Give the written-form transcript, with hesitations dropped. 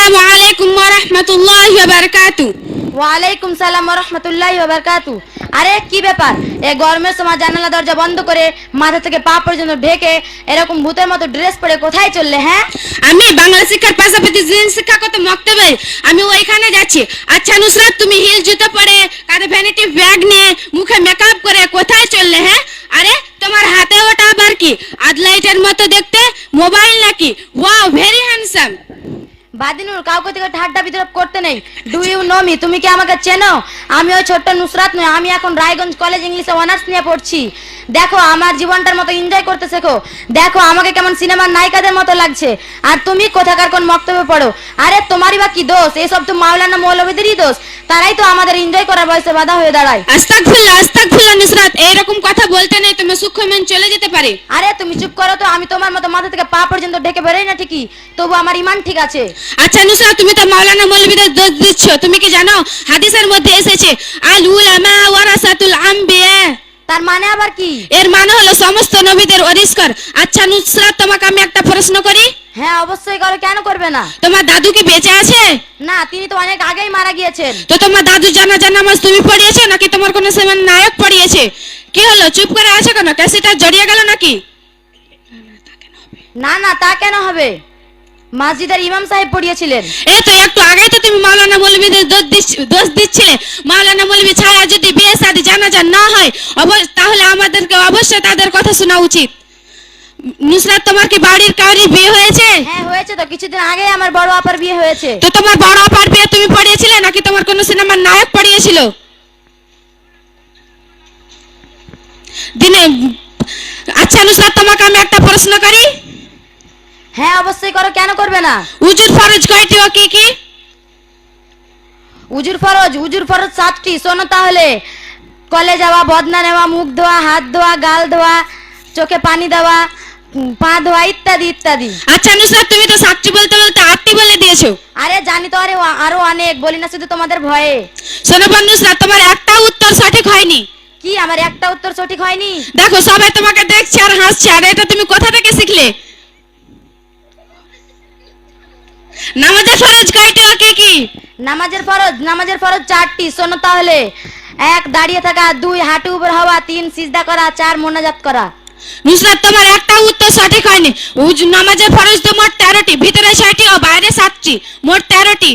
আসসালামু আলাইকুম ওয়া রাহমাতুল্লাহি ওয়া বারাকাতুহু। ওয়ালাইকুম সালাম ওয়া রাহমাতুল্লাহি ওয়া বারাকাতুহু। আরে কি ব্যাপার, এই গরমের সময় জানালা দরজা বন্ধ করে মাথা থেকে পা পর্যন্ত ঢেকে এরকম ভূতের মতো ড্রেস পরে কোথায় চললে? হ্যাঁ, আমি বাংলা শিক্ষার পাশাপাশি জিনিস শিক্ষা করতে মক্তবে আমি ওইখানে যাচ্ছি। আচ্ছা নুসরাত, তুমি হিল জুতো পরে কাঁধে ভ্যানিটি ব্যাগ নিয়ে মুখে মেকআপ করে কোথায় চললে? হ্যাঁ, আরে তোমার হাতে ওটা আবার কি? আদলাইটের মতো দেখতে, মোবাইল নাকি? Wow, very handsome. বাদিনুর, কাউকে থেকে ঠাট্টা বিদ্রুপ করতে নেই। Do you know me? তুমি কি আমাকে চেনো? আমি ওই ছোট্ট নুসরাত নই, আমি এখন রায়গঞ্জ কলেজ ইংলিশে অনার্স নিয়ে পড়ছি। দেখো, আমার জীবনটার মতো এনজয় করতে শেখো। দেখো আমাকে কেমন সিনেমার নায়িকাদের মতো লাগছে। আর তুমি কোথাকার কোন মক্তব্যে পড়ো? আরে তোমারই বা কি দোষ? এসব তো মাওলানা মৌলবীদেরই দোষ। তারাই তো আমাদের এনজয় করার বয়সে বাধা হয়ে দাঁড়ায়। আস্তাগফিরুল্লাহ, আস্তাগফিরুল্লাহ নুসরাত, এইরকম কথা বলতে নেই, তুমি সূক্ষ্মমান চলে যেতে পারে। আরে তুমি চুপ করো তো, আমি তোমার মতো মাথা থেকে পা পর্যন্ত ঢেকে বেরোই না ঠিকই, তবু আমার ইমান ঠিক আছে। আচ্ছা নুসরাত, তুমি তো মাওলানা মৌলবীদের দোষ দিচ্ছ। তুমি কি জানো হাদিসের মধ্যে এসেছে আল উলামা ওয়ারাসাতুল আম্বিয়া? তার মানে আবার কি? এর মানে হলো সমস্ত নবীদের ওয়ারিসকার। আচ্ছা নুসরাত, তোমাকে আমি একটা প্রশ্ন করি। হ্যাঁ অবশ্যই করো, কেন করবে না? তোমার দাদু কি বেঁচে আছে? না, তিনি তো অনেক আগেই মারা গিয়েছেন। তো তোমার দাদু জানাজা নামাজ তুমি পড়িয়েছো নাকি তোমার কোনো সেমান নায়ক পড়িয়েছে? কি হলো, চুপ করে আছো কেন? ক্যাসেটটা জড়িয়ে গেল নাকি? না না, তা কেন হবে? মসজিদের ইমাম সাহেব পড়িয়েছিলেন। এই তো একটু আগেই তো তুমি মাওলানা মৌলবীদের দোষ দিচ্ছিলে। মাওলানা মৌলবী ছাড়া যদি বিয়ে শাদী জানাজা না হয় তাহলে আমাদেরকে অবশ্যই তাদের কথা শোনা উচিত। নুসরাত, তোমার কি বাড়ির কাউরির বিয়ে হয়েছে? হ্যাঁ হয়েছে তো, কিছুদিন আগে আমার বড় আপার বিয়ে হয়েছে। তো তোমার বড় আপার বিয়ে তুমি পড়িয়েছিলে নাকি তোমার কোনো সিনেমার নায়ক পড়িয়েছিল? দিনে আচ্ছা নুসরাত, তোমাকে আমি একটা প্রশ্ন করি। হ্যাঁ অবশ্যই করো, কেন করবে না? উজুর ফরজ কয়টি ও কি কি? উজুর ফরজ 7টি। শোনো তাহলে: কলে যাওয়া, বদনা নেওয়া, মুখ ধোয়া, হাত ধোয়া, গাল ধোয়া, চোখে পানি দেওয়া, পা ধোয়া, ইত্যাদি ইত্যাদি। আচ্ছা নুসরাত, তুমি তো 7টি বলতে বলতে 8টি বলে দিয়েছো। আরে জানি তো, আরো অনেক বলি না শুধু তোমাদের ভয়ে। শোনো নুসরাত, তোমার একটা উত্তর সঠিক হয়নি। কি, আমার একটা উত্তর সঠিক হয়নি? দেখো সবাই তোমাকে দেখছে আর হাসছে, আর এটা তুমি কোথা থেকে শিখলে? নামাজের ফরজ কয়টি ও কি কি? নামাজের ফরজ 4টি। শোনো তাহলে: 1 দাঁড়িয়ে থাকা, 2 হাঁটু উপর হওয়া, 3 সিজদা করা, 4 মোনাজাত করা। নুসরাত, তোমার একটা উত্তর সঠিক হয়নি। নামাজের ফরজ তো মোট 13টি, ভিতরে 6টি ও বাইরে 7টি, মোট 13টি।